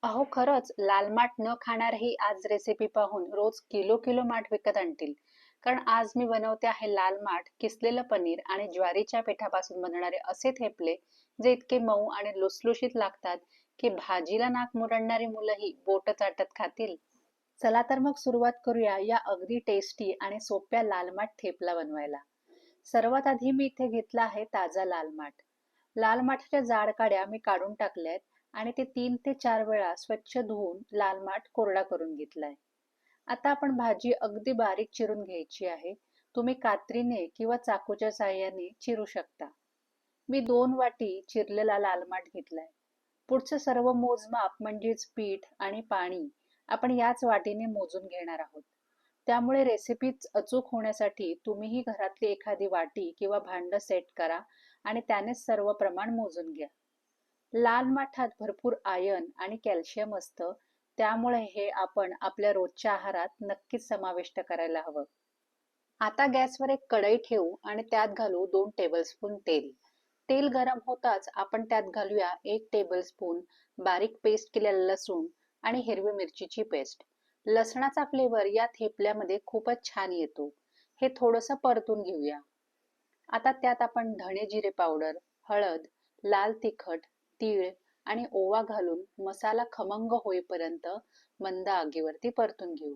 अहो खरंच लाल माठ न खाणारेही आज रेसिपी पाहून रोज किलो किलो माठ विकत आणतील. कारण आज मी बनवते आहे लाल माठ, किसलेलं पनीर आणि ज्वारीच्या पिठापासून बनणारे असे थेपले जे इतके मऊ आणि लुसलुशीत लागतात की भाजीला नाक मुरडणारी मुलंही बोट चाटत खातील. चला तर मग सुरुवात करूया या अगदी टेस्टी आणि सोप्या लाल माठ थेपला बनवायला. सर्वात आधी मी इथे घेतला आहे ताजा लाल माठ. लाल माठाच्या जाड काड्या मी काढून टाकल्यात आणि ते 3 ते 4 वेळा स्वच्छ धुवून लाल माठ कोरडा करून घेतलाय. आता आपण भाजी अगदी बारीक चिरून घ्यायची आहे. तुम्ही कात्रीने किंवा चाकूच्या साहाय्याने चिरू शकता. मी 2 वाटी चिरलेला लाल माठ घेतलाय. पुढचं सर्व मोजमाप म्हणजेच पीठ आणि पाणी आपण याच वाटीने मोजून घेणार आहोत. त्यामुळे रेसिपी अचूक होण्यासाठी तुम्हीही घरातली एखादी वाटी किंवा भांड सेट करा आणि त्यानेच सर्व प्रमाण मोजून घ्या. लाल माठात भरपूर आयर्न आणि कॅल्शियम असतं, त्यामुळे हे आपण आपल्या रोजच्या आहारात नक्कीच समाविष्ट करायला हवं. आता गॅसवर एक कढई ठेवू आणि त्यात घालू 2 टेबलस्पून तेल. तेल गरम होताच आपण त्यात घालूया 1 टेबलस्पून बारीक पेस्ट केलेला लसूण आणि हिरवी मिरचीची पेस्ट. लसणाचा फ्लेवर या थेपल्यामध्ये खूपच छान येतो. हे थोडंसं परतून घेऊया. आता त्यात आपण धणे जिरे पावडर, हळद, लाल तिखट, तीळ आणि ओवा घालून मसाला खमंग होईपर्यंत मंद आगीवरती परतून घेऊ.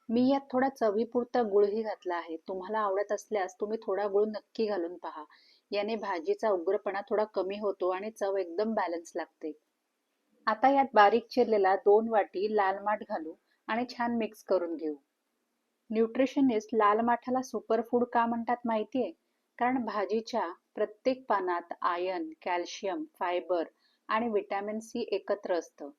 मी यात थोडा चवीपुरता गुळही घातला आहे. तुम्हाला आवडत असल्यास तुम्ही थोडा गुळ नक्की घालून पहा. याने भाजीचा उग्रपणा थोडा कमी होतो आणि चव एकदम बॅलन्स लागते. आता यात बारीक चिरलेला 2 वाटी लाल माठ घालू आणि छान मिक्स करून घेऊ. न्यूट्रिशनिस्ट लाल माठाला सुपरफूड का म्हणतात माहितीये? कारण भाजीच्या प्रत्येक पानात आयर्न, कॅल्शियम, फायबर आणि विटॅमिन सी एकत्र असतं.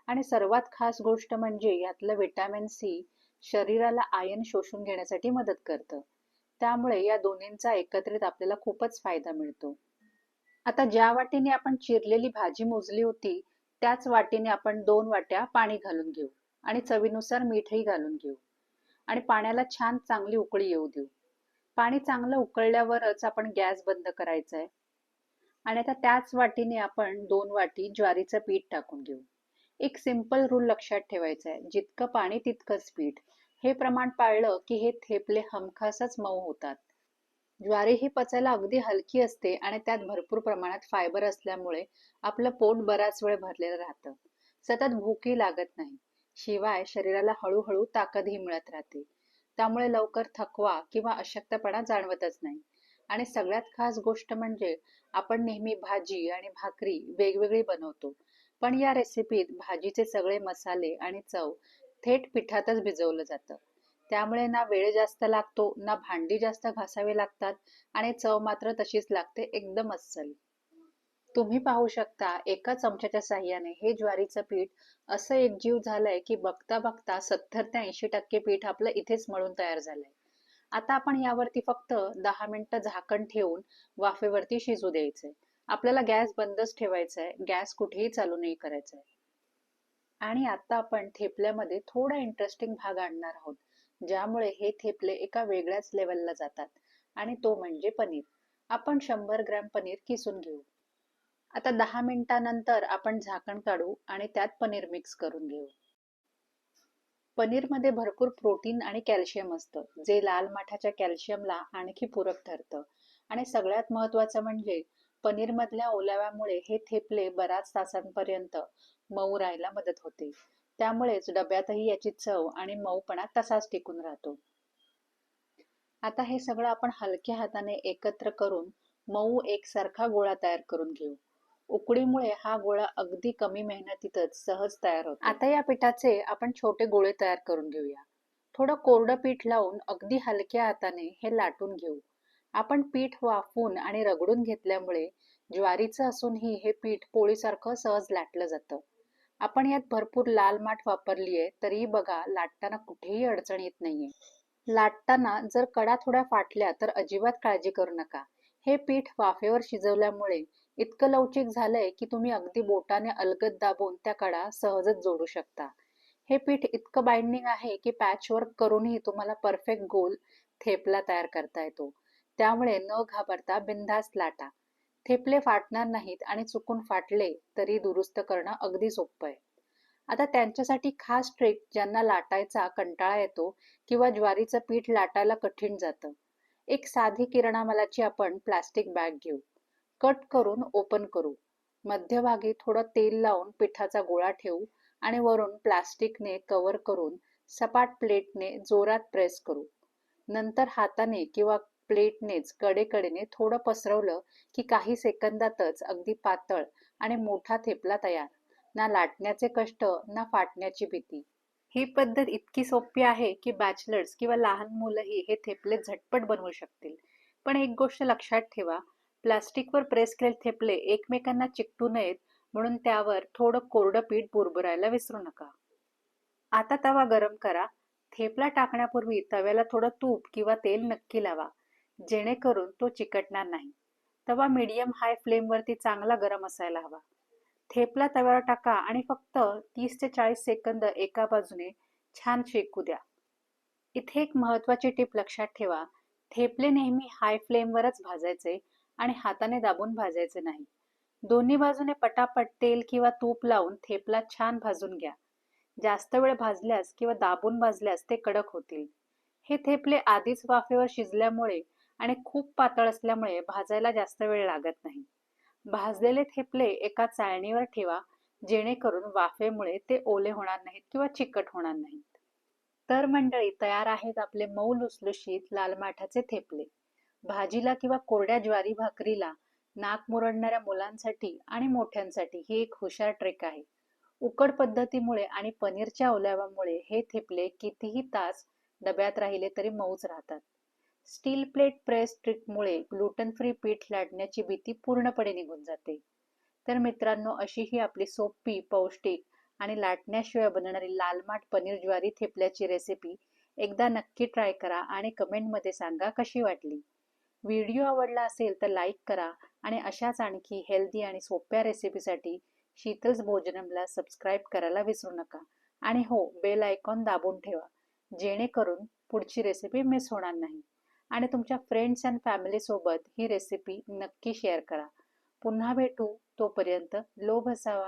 आणि सर्वात खास गोष्ट म्हणजे यातलं विटॅमिन सी शरीराला आयर्न शोषून घेण्यासाठी मदत करतं. त्यामुळे या दोन्हींचा एकत्रित आपल्याला खूपच फायदा मिळतो. आता ज्या वाटीने आपण चिरलेली भाजी मोजली होती, त्याच वाटीने आपण 2 वाट्या पाणी घालून घेऊ आणि चवीनुसार मीठही घालून घेऊ आणि पाण्याला छान चांगली उकळी येऊ देऊ. पाणी चांगलं उकळल्यावरच आपण गॅस बंद करायचा आहे. आणि आता त्याच वाटीने आपण 2 वाटी ज्वारीचं पीठ टाकून घेऊ. एक सिंपल रूल लक्षात ठेवायचा आहे, जितकं पाणी तितकंच पीठ. हे प्रमाण पाळलं की हे थेपले हमखासच मऊ होतात. ज्वारी ही पचायला अगदी हलकी असते आणि त्यात भरपूर प्रमाणात फायबर असल्यामुळे आपलं पोट बराच वेळ भरलेलं राहतं. सतत भूकही लागत नाही. शिवाय शरीराला हळूहळू ताकदही मिळत राहते. त्यामुळे लवकर थकवा किंवा अशक्तपणा जाणवतच नाही. आणि सगळ्यात खास गोष्ट म्हणजे आपण नेहमी भाजी आणि भाकरी वेगवेगळी बनवतो. पण या रेसिपीत भाजीचे सगळे मसाले आणि चव थेट पिठातच भिजवलं जातं. त्यामुळे ना वेळ जास्त लागतो, ना भांडी जास्त घासावी लागतात आणि चव मात्र तशीच लागते एकदम अस्सल. तुम्ही पाहू शकता एका चमच्याच्या साहाय्याने हे ज्वारीचं पीठ असं एकजीव झालंय की बघता बघता 70 ते 80% पीठ आपलं इथेच मळून तयार झालंय. आता आपण यावरती फक्त 10 मिनिटं झाकण ठेवून वाफेवरती शिजू द्यायचंय. आपल्याला गॅस बंदच ठेवायचा आहे, गॅस कुठेही चालू नाही करायचा आहे. आणि आता आपण थेपल्यामध्ये थोडा इंटरेस्टिंग भाग आणणार आहोत, ज्यामुळे हे थेपले एका वेगळ्याच लेवलला जातात. आणि तो म्हणजे पनीर. आपण 100 ग्रॅम पनीर किसून घेऊ. आता 10 मिनिटानंतर आपण झाकण काढू आणि त्यात पनीर मिक्स करून घेऊ. पनीरमध्ये भरपूर प्रोटीन आणि कॅल्शियम असतं, जे लाल माठाच्या कॅल्शियमला आणखी पूरक ठरतं. आणि सगळ्यात महत्त्वाचं म्हणजे पनीरमधल्या ओलाव्यामुळे हे थेपले बऱ्याच तासांपर्यंत मऊ राहायला मदत होते. त्यामुळेच डब्यातही याची चव आणि मऊपणा तसाच टिकून राहतो. आता हे सगळं आपण हलक्या हाताने एकत्र करून मऊ एकसारखा गोळा तयार करून घेऊ. उकडीमुळे हा गोळा अगदी कमी मेहनतीतच सहज तयार होतो. आता या पिठाचे आपण छोटे गोळे तयार करून घेऊया. थोडं कोरडं पीठ लावून अगदी हलक्या हाताने हे लाटून घेऊ. आपण पीठ वाफवून आणि रगडून घेतल्यामुळे ज्वारीचं असूनही हे पीठ पोळीसारखं सहज लाटलं जातं. आपण यात भरपूर लाल माठ वापरलीये तरीही बघा लाटताना कुठेही अडचण येत नाहीये. लाटताना जर कडा थोड्या फाटल्या तर अजिबात काळजी करू नका. हे पीठ वाफेवर शिजवल्यामुळे इतकं लवचिक झालंय की तुम्ही अगदी बोटाने अलगद दाबून त्या कडा सहजच जोडू शकता. हे पीठ इतकं बाइंडिंग आहे की पॅचवर्क करूनही तुम्हाला परफेक्ट गोल थेपला तयार करता येतो. त्यामुळे न घाबरता बिनधास्त लाटा. थेपले फाटणार नाहीत आणि चुकून फाटले तरी दुरुस्त करणं अगदी सोपं आहे. आता त्यांच्यासाठी खास ट्रिक ज्यांना लाटायचा कंटाळा येतो किंवा ज्वारीचं पीठ लाटायला कठीण जातं. एक साधी किराणा मालाची आपण प्लास्टिक बॅग घेऊ. कट करून ओपन करू. मध्यभागी थोडं तेल लावून पिठाचा गोळा ठेवू आणि वरून प्लास्टिकने कव्हर करून सपाट प्लेटने जोरात प्रेस करू. नंतर हाताने किंवा प्लेटनेच कडेकडेने थोडं पसरवलं की काही सेकंदातच अगदी पातळ आणि मोठा थेपला तयार. ना लाटण्याचे कष्ट, ना फाटण्याची भीती. ही पद्धत इतकी सोपी आहे की बॅचलर्स किंवा लहान मुलंही हे थेपले झटपट बनवू शकतील. पण एक गोष्ट लक्षात ठेवा, प्लास्टिकवर प्रेस केलेले थेपले एकमेकांना चिकटू नयेत म्हणून त्यावर थोडं कोरडं पीठ बुरबुरायला विसरू नका. आता तवा गरम करा. थेपला टाकण्यापूर्वी तव्याला थोडं तूप किंवा तेल नक्की लावा, जेणेकरून तो चिकटणार नाही. तवा मीडियम हाय फ्लेमवरती चांगला गरम असायला हवा. थेपला तव्यावर टाका आणि फक्त 30 ते 40 सेकंद एका बाजूने छान शेकू द्या. इथे एक महत्त्वाची टीप लक्षात ठेवा. थेपले नेहमी हाय फ्लेमवरच भाजायचे आणि हाताने दाबून भाजायचे नाही. दोन्ही बाजूने पटापट तेल किंवा तूप लावून थेपला छान भाजून घ्या. जास्त वेळ भाजल्यास किंवा दाबून भाजल्यास ते कडक होतील. हे थेपले आधीच वाफेवर शिजल्यामुळे आणि खूप पातळ असल्यामुळे भाजायला जास्त वेळ लागत नाही. भाजलेले थेपले एका चाळणीवर ठेवा, जेणेकरून वाफेमुळे ते ओले होणार नाहीत किंवा चिकट होणार नाहीत. तर मंडळी, तयार आहेत आपले मऊ लुसलुशीत लाल माठाचे थेपले. भाजीला किंवा कोरड्या ज्वारी भाकरीला, नाक मुरडणाऱ्या मुलांसाठी आणि मोठ्यांसाठी ही एक हुशार ट्रिक आहे. उकड पद्धतीमुळे आणि पनीरच्या ओल्याव्यामुळे हे थेपले कितीही तास डब्यात राहिले तरी मऊच राहतात. स्टील प्लेट प्रेस ट्रिकमुळे ग्लुटन फ्री पीठ लाटण्याची भीती पूर्णपणे निघून जाते. तर मित्रांनो, अशी ही आपली सोपी, पौष्टिक आणि लाटण्याशिवाय बनणारी लालमाठ पनीर ज्वारी थेपल्याची रेसिपी एकदा नक्की ट्राय करा आणि कमेंटमध्ये सांगा कशी वाटली. व्हिडिओ आवडला असेल तर लाईक करा आणि अशाच आणखी हेल्दी आणि सोप्या रेसिपीसाठी शीतल्स भोजनमला सबस्क्राईब करायला विसरू नका. आणि हो, बेल आयकॉन दाबून ठेवा, जेणेकरून पुढची रेसिपी मिस होणार नाही. आणि तुमच्या फ्रेंड्स अँड फॅमिली सोबत ही रेसिपी नक्की शेअर करा. पुन्हा भेटू, तोपर्यंत लोभ असावा.